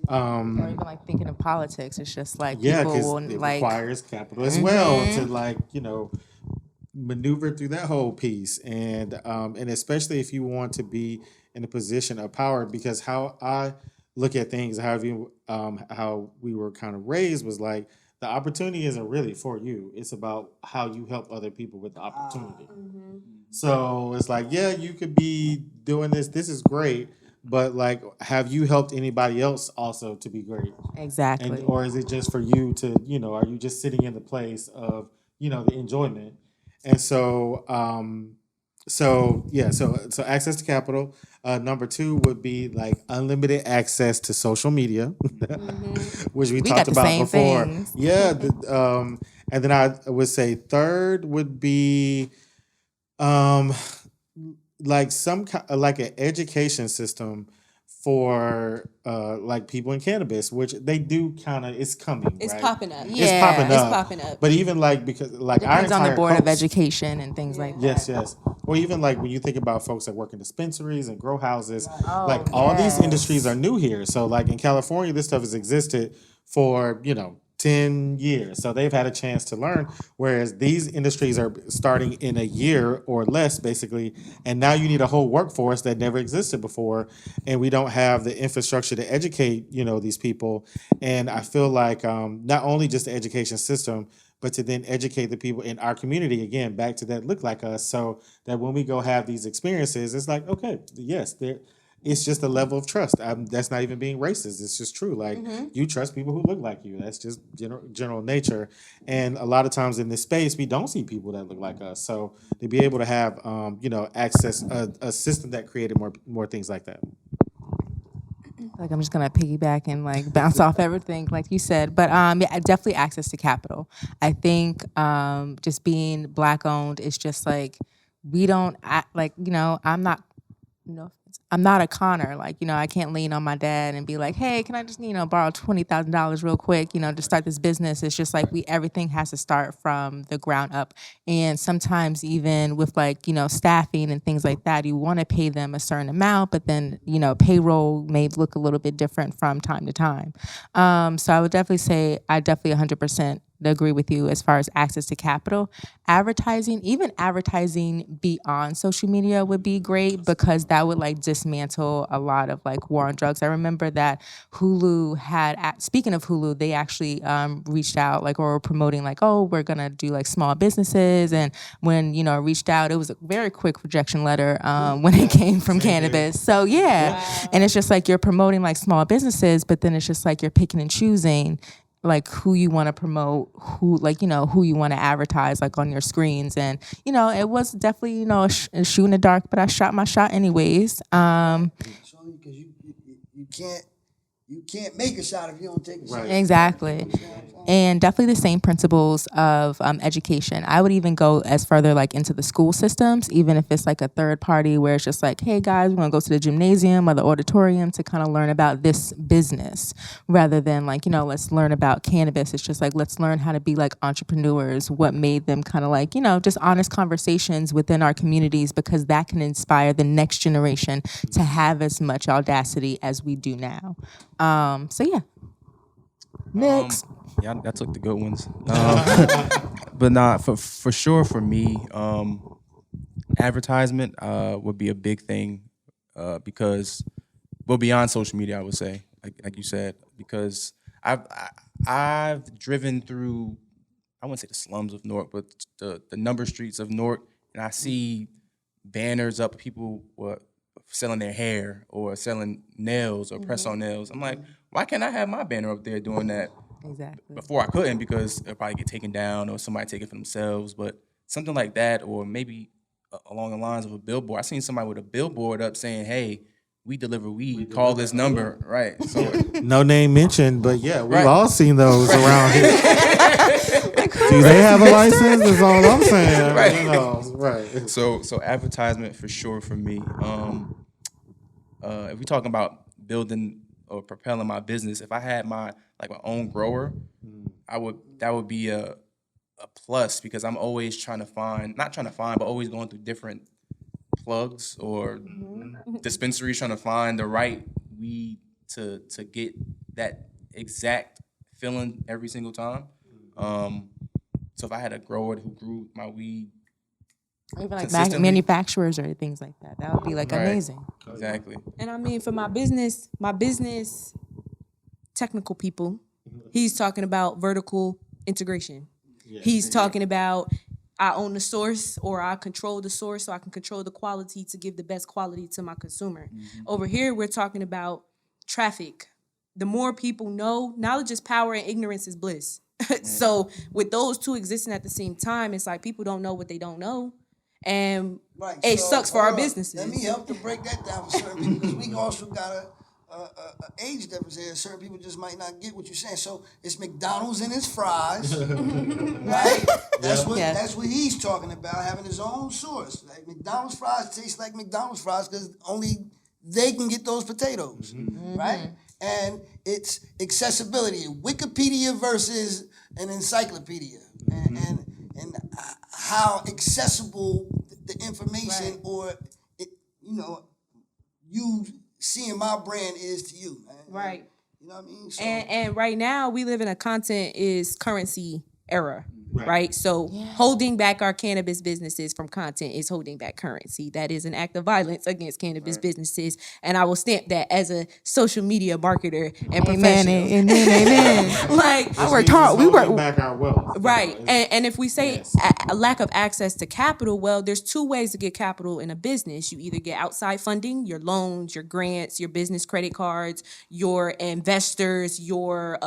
Or even like thinking of politics, it's just like Yeah, people because will it like requires capital as well to maneuver through that whole piece, and especially if you want to be in a position of power, because how I look at things, how we were kind of raised was like the opportunity isn't really for you; it's about how you help other people with the opportunity. So it's like, yeah, you could be doing this. This is great. But like, have you helped anybody else also to be great? exactly. Or is it just for you to, are you just sitting in the place of, the enjoyment? And so So yeah, so access to capital. Number two would be like unlimited access to social media, which we We got talked the about same before. things. Yeah, and then I would say third would be um, like like an education system for like people in cannabis, which they do kind of. It's coming, It's right? popping up. It's popping Yeah. It's up. popping up. But even like because like our Depends on the entire Board of coast. Education and things like that. Yes, yes. Or even like when you think about folks that work in dispensaries and grow houses, Oh, like all these yes. industries are new here. So like in California, this stuff has existed for 10 years. So they've had a chance to learn. Whereas these industries are starting in a year or less, basically. And now you need a whole workforce that never existed before. And we don't have the infrastructure to educate, these people. And I feel like not only just the education system, but to then educate the people in our community again, back to that look like us, so that when we go have these experiences, it's like, okay, yes, it's just a level of trust. That's not even being racist. It's just true. Like you trust people who look like you. That's just general nature. And a lot of times in this space, we don't see people that look like us. So to be able to have, access a system that created more things like that. Like I'm just gonna piggyback and like bounce off everything like you said, but yeah, definitely access to capital. I think just being Black owned is just like we don't act like I'm not I'm not a conner. Like, I can't lean on my dad and be like, hey, can I just, borrow $20,000 real quick, to start this business. It's just like everything has to start from the ground up. And sometimes even with like, staffing and things like that, you want to pay them a certain amount, but then, payroll may look a little bit different from time to time. So I would definitely say I definitely 100% agree with you as far as access to capital. Advertising, even advertising beyond social media would be great because that would like dismantle a lot of like war on drugs. I remember that Hulu speaking of Hulu, they actually reached out like or were promoting like, oh, we're gonna do like small businesses. And when, reached out, it was a very quick rejection letter when it came from cannabis. So yeah. Wow. And it's just like you're promoting like small businesses, but then it's just like you're picking and choosing like who you want to promote, who you want to advertise like on your screens. And it was definitely a shoe in the dark, but I shot my shot anyways. Because you can't make a shot if you don't take a shot. Exactly. And definitely the same principles of education. I would even go as further like into the school systems, even if it's like a third party where it's just like, hey guys, we're gonna go to the gymnasium or the auditorium to kind of learn about this business rather than like, let's learn about cannabis. It's just like, let's learn how to be like entrepreneurs, what made them kind of like, just honest conversations within our communities, because that can inspire the next generation to have as much audacity as we do now. So yeah. Next. Yeah, that took the good ones. But for sure for me, advertisement would be a big thing because, beyond social media, I would say, like you said, because I've driven through, I wouldn't say the slums of Newark, but the number streets of Newark, and I see banners up, people selling their hair or selling nails or press-on nails. I'm like, why can't I have my banner up there doing that? Exactly. Before I couldn't because it'll probably get taken down or somebody take it for themselves. But something like that, or maybe along the lines of a billboard. I seen somebody with a billboard up saying, "Hey, we deliver weed. Call this number." Right. So No name mentioned, but yeah, we've Right. all seen those around here. Do they have a license? Is all I'm saying. Right. Right. So advertisement for sure for me. If we're talking about building or propelling my business, if I had my own grower, that would be a plus because I'm always but always going through different plugs or dispensaries trying to find the right weed to get that exact feeling every single time. So if I had a grower who grew my weed Even like consistently. manufacturers or things like that. That would be like Right. amazing. Exactly. And I mean, for my business technical people, he's talking about vertical integration. He's talking about I own the source or I control the source so I can control the quality to give the best quality to my consumer. Over here, we're talking about traffic. The more people know, knowledge is power and ignorance is bliss. So with those two existing at the same time, it's like people don't know what they don't know. and Right. it so, sucks for our hold on. businesses. Let me help to break that down for certain people because we also got a age difference here. Certain people just might not get what you're saying. So it's McDonald's and its fries, right? Yeah. That's what he's talking about, having his own source. Like McDonald's fries taste like McDonald's fries because only they can get those potatoes, right? And it's accessibility, Wikipedia versus an encyclopedia, and how accessible the information Right. or you seeing my brand is to you, man. Right. You know what I mean? So, And right now we live in a content is currency era. Right. So holding back our cannabis businesses from content is holding back currency. That is an act of violence against cannabis businesses. And I will stamp that as a social media marketer and professional. Amen. Like I worked hard. We worked back our wealth. right. And if we say a lack of access to capital, well, there's two ways to get capital in a business. You either get outside funding, your loans, your grants, your business credit cards, your investors, your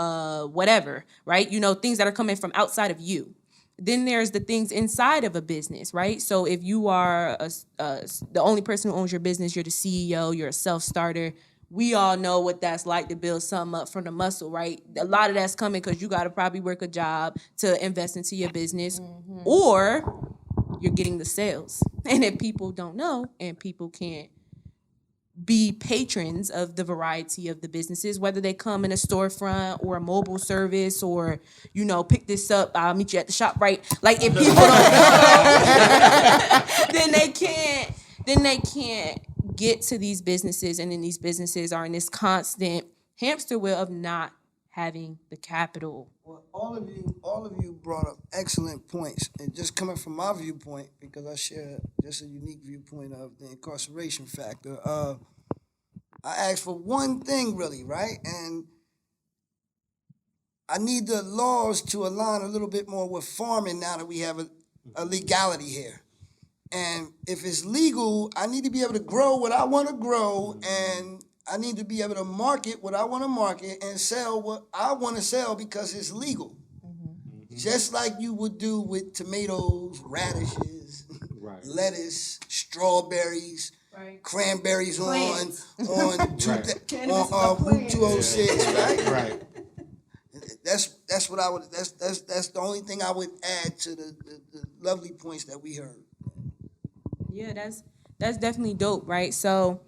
whatever, right? You know, things that are coming from outside of you. Then there's the things inside of a business, right? So if you are the only person who owns your business, you're the CEO, you're a self-starter. We all know what that's like to build something up from the muscle, right? A lot of that's coming because you got to probably work a job to invest into your business, or you're getting the sales. And if people don't know and people can't be patrons of the variety of the businesses, whether they come in a storefront or a mobile service or, you know, pick this up, I'll meet you at the shop, right? Like if people don't know, then they can't get to these businesses, and then these businesses are in this constant hamster wheel of not having the capital. well, all of you brought up excellent points, and just coming from my viewpoint, because I share just a unique viewpoint of the incarceration factor. I asked for one thing, really, right? And I need the laws to align a little bit more with farming now that we have a legality here. And if it's legal, I need to be able to grow what I want to grow, and I need to be able to market what I want to market and sell what I want to sell because it's legal. Just like you would do with tomatoes, radishes, lettuce, strawberries, cranberries on Route 206, right? Right. That's what I would. That's the only thing I would add to the lovely points that we heard. Yeah, that's definitely dope, right? So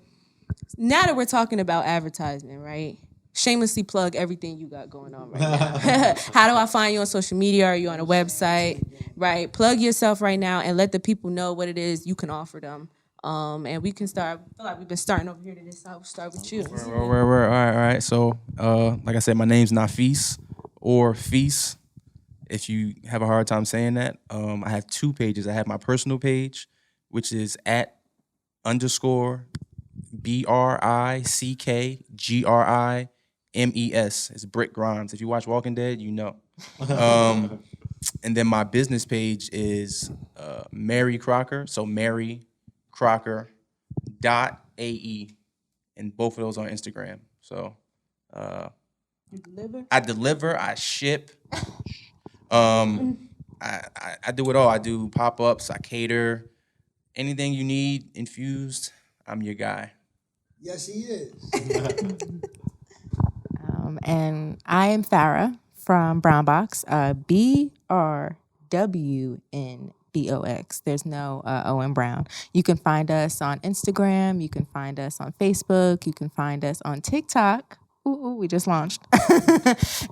now that we're talking about advertisement, right? Shamelessly plug everything you got going on right now. How do I find you on social media? Are you on a website? Right? Plug yourself right now and let the people know what it is you can offer them. And we can start. I feel like we've been starting over here today, so I'll start with you. All right. So, like I said, my name's Nafis or Feast. If you have a hard time saying that, I have two pages. I have my personal page, which is @_ BRICKGRIMES. It's Brick Grimes. If you watch Walking Dead, you know. And then my business page is Mary Crocker. So Mary Crocker .ae, and both of those on Instagram. So You deliver? I deliver, I ship. I do it all. I do pop-ups, I cater. Anything you need infused, I'm your guy. Yes, he is. And I am Farrah from Brown Box, BRWNBOX. There's no O in Brown. You can find us on Instagram. You can find us on Facebook. You can find us on TikTok. We just launched.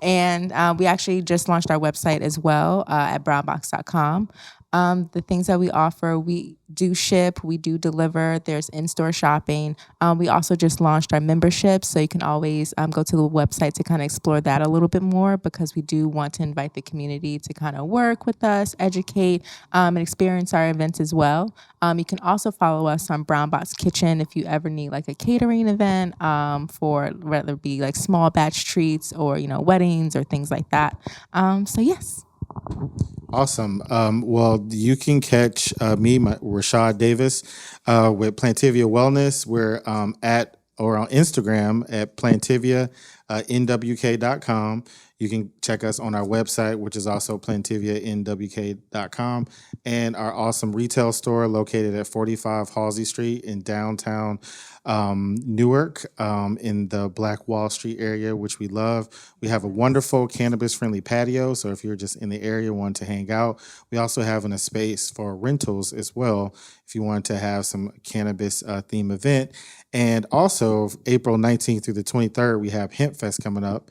And we actually just launched our website as well at brownbox.com. The things that we offer, we do ship, we do deliver. There's in-store shopping. We also just launched our membership, so you can always go to the website to kind of explore that a little bit more, because we do want to invite the community to kind of work with us, educate, and experience our events as well. You can also follow us on Brown Box Kitchen if you ever need like a catering event for whether it be like small batch treats or, you know, weddings or things like that. So yes. Awesome. Well, you can catch me, Rashad Davis, with Plantivia Wellness. We're at or on Instagram at Plantivia. nwk.com. You can check us on our website, which is also Plantivia, nwk.com, and our awesome retail store located at 45 Halsey Street in downtown Newark, in the Black Wall Street area, which we love. We have a wonderful cannabis-friendly patio, so if you're just in the area want to hang out. We also have a space for rentals as well if you want to have some cannabis theme event. And also, April 19th through the 23rd, we have Hemp Fest coming up.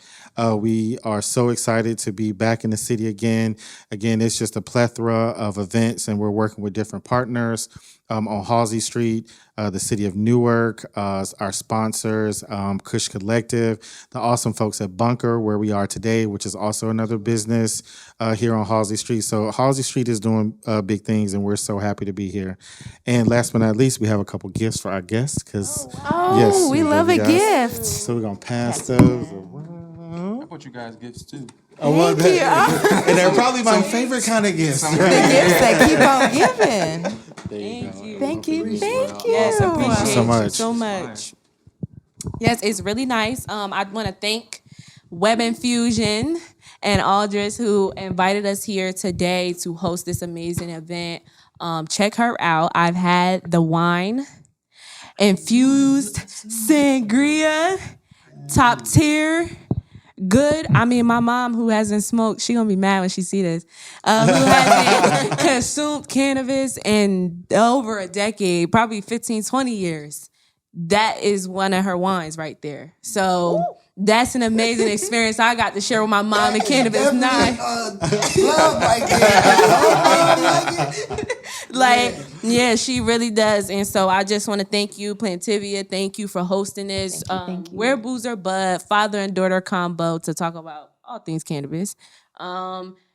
We are so excited to be back in the city again. Again, it's just a plethora of events, and we're working with different partners on Halsey Street, the city of Newark, our sponsors, Kush Collective, the awesome folks at Bunker, where we are today, which is also another business here on Halsey Street. So Halsey Street is doing big things, and we're so happy to be here. And last but not least, we have a couple gifts for our guests because we love a gift. So we're gonna pass those around. I bought you guys gifts too. And they're probably my favorite kind of gifts. The gifts that keep on giving. Thank you. Thank you. Thank you. Yes, appreciate so you much. so much. Yes, it's really nice. I want to thank Web Infusion and Aldris who invited us here today to host this amazing event. Check her out. I've had the wine infused sangria, top tier. Good. I mean, my mom, who hasn't smoked, she gonna be mad when she see this. Who hasn't consumed cannabis in over a decade, probably 15, 20 years. That is one of her wines right there. So that's an amazing experience I got to share with my mom and cannabis. Love right there. Like, yeah, she really does. And so I just want to thank you, Plantivia. Thank you for hosting this. Thank you. We're Boozer Bud, father and daughter combo to talk about all things cannabis.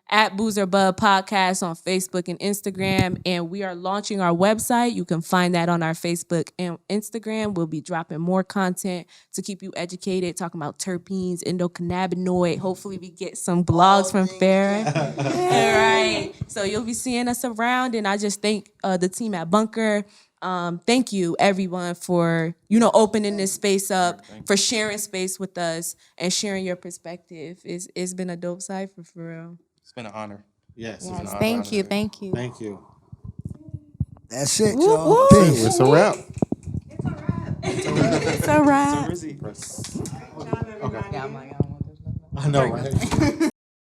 At Boozer Bud Podcast on Facebook and Instagram. And we are launching our website. You can find that on our Facebook and Instagram. We'll be dropping more content to keep you educated, talking about terpenes, endocannabinoid. Hopefully we get some blogs from Farrah. All right. So you'll be seeing us around. And I just thank the team at Bunker. Thank you, everyone, for, opening this space up, for sharing space with us and sharing your perspective. It's been a dope cipher, for real. It's been an honor. Yes. Yes, thank you. Thank you. Thank you. That's it, y'all. Woo, woo. Peace. It's a wrap. It's all right. I know, right?